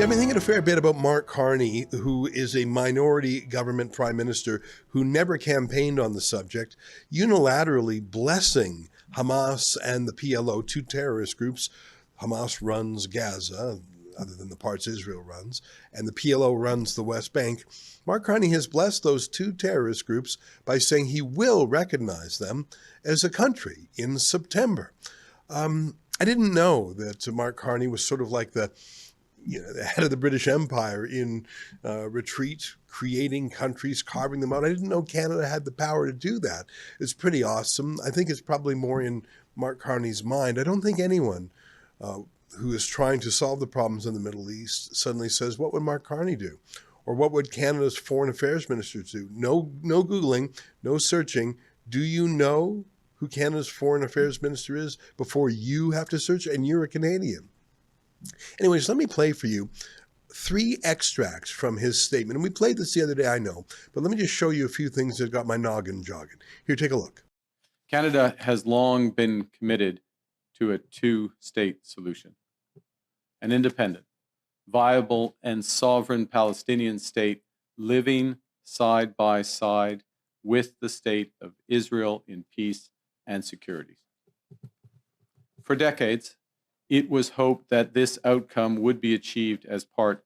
Yeah, I've been thinking a fair bit about Mark Carney, who is a minority government prime minister who never campaigned on the subject, unilaterally blessing Hamas and the PLO, two terrorist groups. Hamas runs Gaza, other than the parts Israel runs, and the PLO runs the West Bank. Mark Carney has blessed those two terrorist groups by saying he will recognize them as a country in September. I didn't know that Mark Carney was sort of like the head of the British Empire in retreat, creating countries, carving them out. I didn't know Canada had the power to do that. It's pretty awesome. I think it's probably more in Mark Carney's mind. I don't think anyone who is trying to solve the problems in the Middle East suddenly says, what would Mark Carney do? Or what would Canada's foreign affairs minister do? No Googling, no searching. Do you know who Canada's foreign affairs minister is before you have to search? And you're a Canadian. Anyways, let me play for you 3 extracts from his statement. And we played this the other day, I know, but let me just show you a few things that got my noggin jogging. Here, take a look. Canada has long been committed to a two-state solution. An independent, viable, and sovereign Palestinian state living side by side with the state of Israel in peace and security. For decades, it was hoped that this outcome would be achieved as part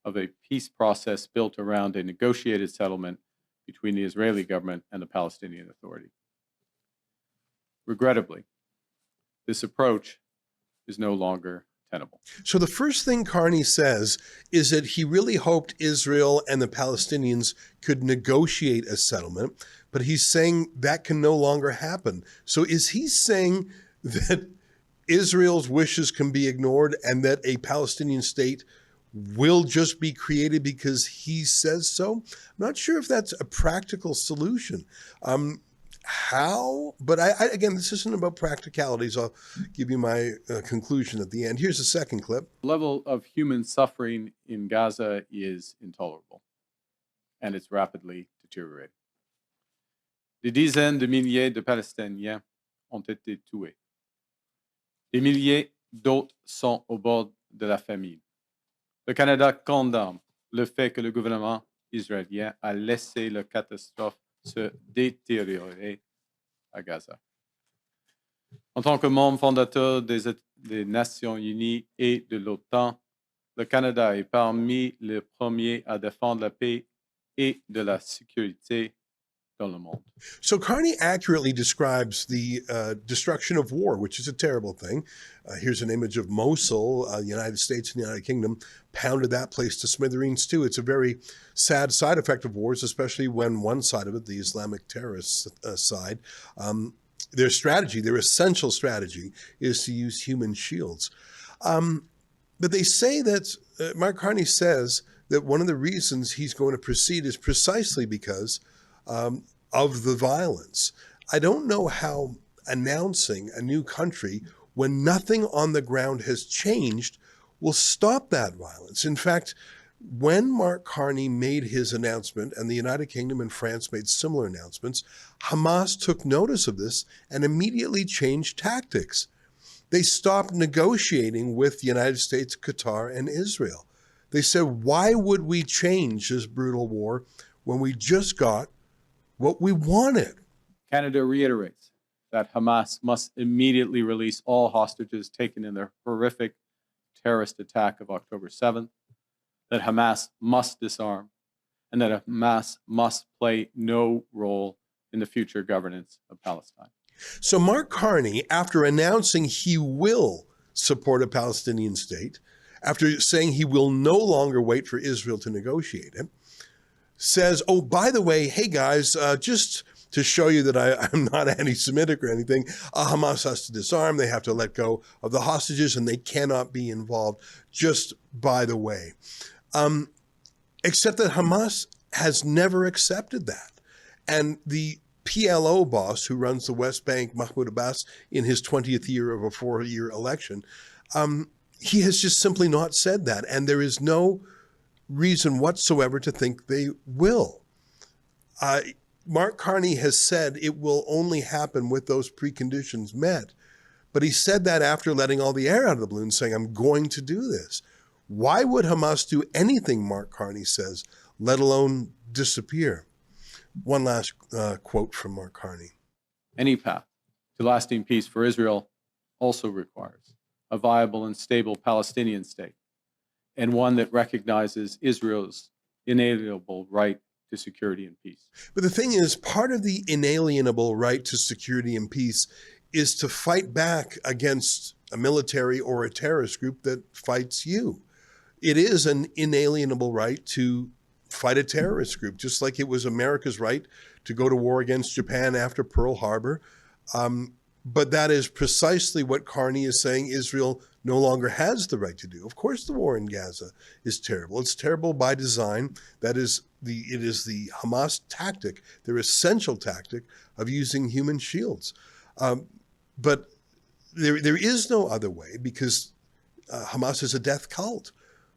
of a peace process built around a negotiated settlement between the Israeli government and the Palestinian Authority. Regrettably, this approach is no longer tenable. So the first thing Carney says is that he really hoped Israel and the Palestinians could negotiate a settlement, but he's saying that can no longer happen. So is he saying that Israel's wishes can be ignored and that a Palestinian state will just be created because he says so? I'm not sure if that's a practical solution. How? But again, this isn't about practicalities. I'll give you my conclusion at the end. Here's a second clip. The level of human suffering in Gaza is intolerable, and it's rapidly deteriorating. Des dizaines de milliers de Palestiniens ont été tués. Des milliers d'autres sont au bord de la famine. Le Canada condamne le fait que le gouvernement israélien a laissé la catastrophe se détériorer à Gaza. En tant que membre fondateur des Nations Unies et de l'OTAN, le Canada est parmi les premiers à défendre la paix et de la sécurité dans le monde. So Carney accurately describes the destruction of war, which is a terrible thing. Here's an image of Mosul. The United States and the United Kingdom pounded that place to smithereens too. It's a very sad side effect of wars, especially when one side of it, the Islamic terrorist side, their strategy, their essential strategy is to use human shields. But they say that, Mark Carney says that one of the reasons he's going to proceed is precisely because of the violence. I don't know how announcing a new country when nothing on the ground has changed will stop that violence. In fact, when Mark Carney made his announcement and the United Kingdom and France made similar announcements, Hamas took notice of this and immediately changed tactics. They stopped negotiating with the United States, Qatar, and Israel. They said, why would we change this brutal war when we just got what we wanted? Canada reiterates that Hamas must immediately release all hostages taken in the horrific terrorist attack of October 7th, that Hamas must disarm, and that Hamas must play no role in the future governance of Palestine. So Mark Carney, after announcing he will support a Palestinian state, after saying he will no longer wait for Israel to negotiate it, says, oh, by the way, hey guys, just to show you that I'm not anti-Semitic or anything, Hamas has to disarm, they have to let go of the hostages, and they cannot be involved, just by the way. Except that Hamas has never accepted that. And the PLO boss who runs the West Bank, Mahmoud Abbas, in his 20th year of a 4-year election, he has just simply not said that. And there is no reason whatsoever to think they will. Mark Carney has said it will only happen with those preconditions met. But he said that after letting all the air out of the balloon, saying, I'm going to do this. Why would Hamas do anything, Mark Carney says, let alone disappear? One last quote from Mark Carney. Any path to lasting peace for Israel also requires a viable and stable Palestinian state, and one that recognizes Israel's inalienable right to security and peace. But the thing is, part of the inalienable right to security and peace is to fight back against a military or a terrorist group that fights you. It is an inalienable right to fight a terrorist group, just like it was America's right to go to war against Japan after Pearl Harbor. But that is precisely what Carney is saying Israel no longer has the right to do. Of course, the war in Gaza is terrible. It's terrible by design. It is the Hamas tactic, their essential tactic of using human shields. But there is no other way, because Hamas is a death cult.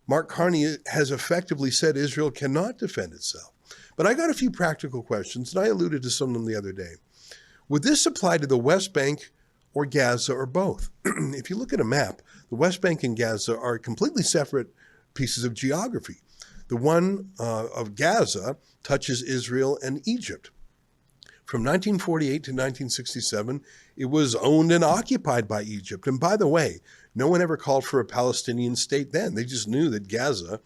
Mark Carney has effectively said Israel cannot defend itself. But I got a few practical questions, and I alluded to some of them the other day. Would this apply to the West Bank or Gaza or both? If you look at a map, the West Bank and Gaza are completely separate pieces of geography. The one of Gaza touches Israel and Egypt. From 1948 to 1967, it was owned and occupied by Egypt. And by the way, no one ever called for a Palestinian state then. They just knew that Gaza,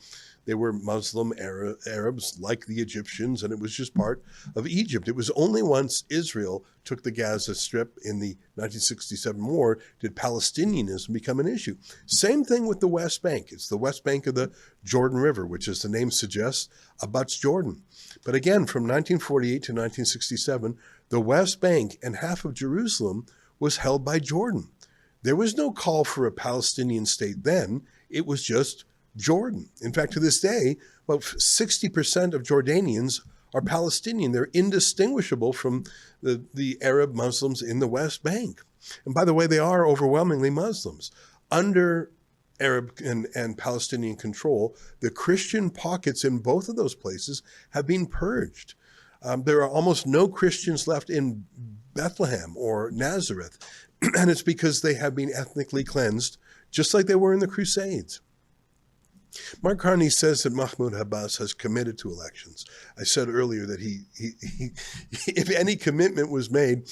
they were Muslim Arabs like the Egyptians, and it was just part of Egypt. It was only once Israel took the Gaza Strip in the 1967 war did Palestinianism become an issue. Same thing with the West Bank. It's the West Bank of the Jordan River, which, as the name suggests, abuts Jordan. But again, from 1948 to 1967, the West Bank and half of Jerusalem was held by Jordan. There was no call for a Palestinian state then. It was just Jordan. In fact, to this day, about 60% of Jordanians are Palestinian. They're indistinguishable from the Arab Muslims in the West Bank. And by the way, they are overwhelmingly Muslims. Under Arab and Palestinian control, the Christian pockets in both of those places have been purged. There are almost no Christians left in Bethlehem or Nazareth, and it's because they have been ethnically cleansed, just like they were in the Crusades. Mark Carney says that Mahmoud Abbas has committed to elections. I said earlier that he if any commitment was made,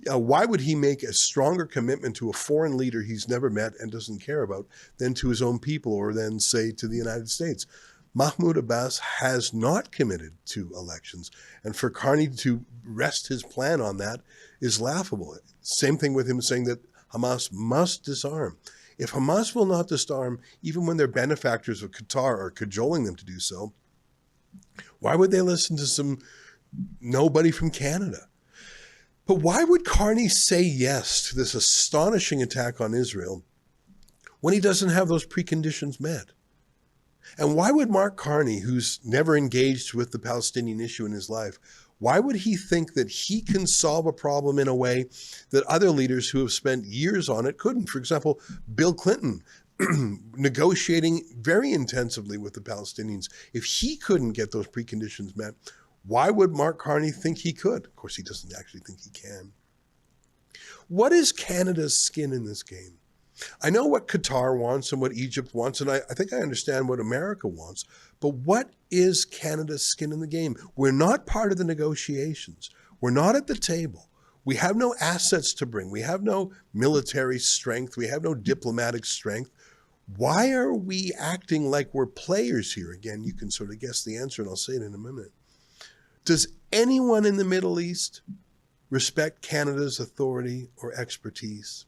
why would he make a stronger commitment to a foreign leader he's never met and doesn't care about than to his own people, or then, say, to the United States? Mahmoud Abbas has not committed to elections. And for Carney to rest his plan on that is laughable. Same thing with him saying that Hamas must disarm. If Hamas will not disarm, even when their benefactors of Qatar are cajoling them to do so, why would they listen to some nobody from Canada? But why would Carney say yes to this astonishing attack on Israel when he doesn't have those preconditions met? And why would Mark Carney, who's never engaged with the Palestinian issue in his life, why would he think that he can solve a problem in a way that other leaders who have spent years on it couldn't? For example, Bill Clinton negotiating very intensively with the Palestinians. If he couldn't get those preconditions met, why would Mark Carney think he could? Of course, he doesn't actually think he can. What is Canada's skin in this game? I know what Qatar wants and what Egypt wants, and I think I understand what America wants. But what is Canada's skin in the game? We're not part of the negotiations. We're not at the table. We have no assets to bring. We have no military strength. We have no diplomatic strength. Why are we acting like we're players here? Again, you can sort of guess the answer, and I'll say it in a minute. Does anyone in the Middle East respect Canada's authority or expertise?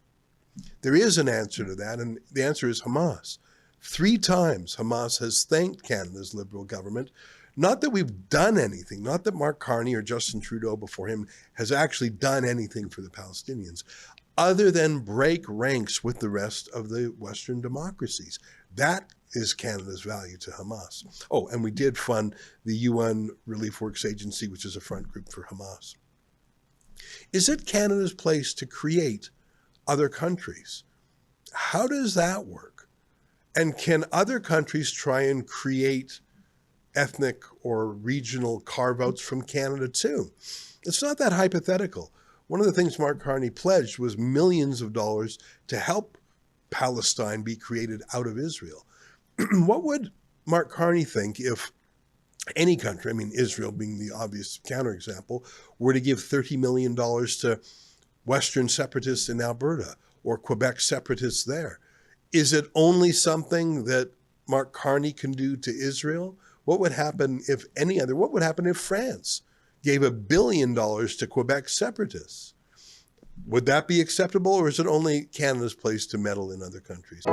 There is an answer to that, and the answer is Hamas. 3 times Hamas has thanked Canada's Liberal government. Not that we've done anything, not that Mark Carney or Justin Trudeau before him has actually done anything for the Palestinians, other than break ranks with the rest of the Western democracies. That is Canada's value to Hamas. Oh, and we did fund the UN Relief Works Agency, which is a front group for Hamas. Is it Canada's place to create other countries? How does that work? And can other countries try and create ethnic or regional carve-outs from Canada too? It's not that hypothetical. One of the things Mark Carney pledged was millions of dollars to help Palestine be created out of Israel. What would Mark Carney think if any country, I mean, Israel being the obvious counterexample, were to give $30 million to Western separatists in Alberta or Quebec separatists there? Is it only something that Mark Carney can do to Israel? What would happen if what would happen if France gave $1 billion to Quebec separatists? Would that be acceptable, or is it only Canada's place to meddle in other countries?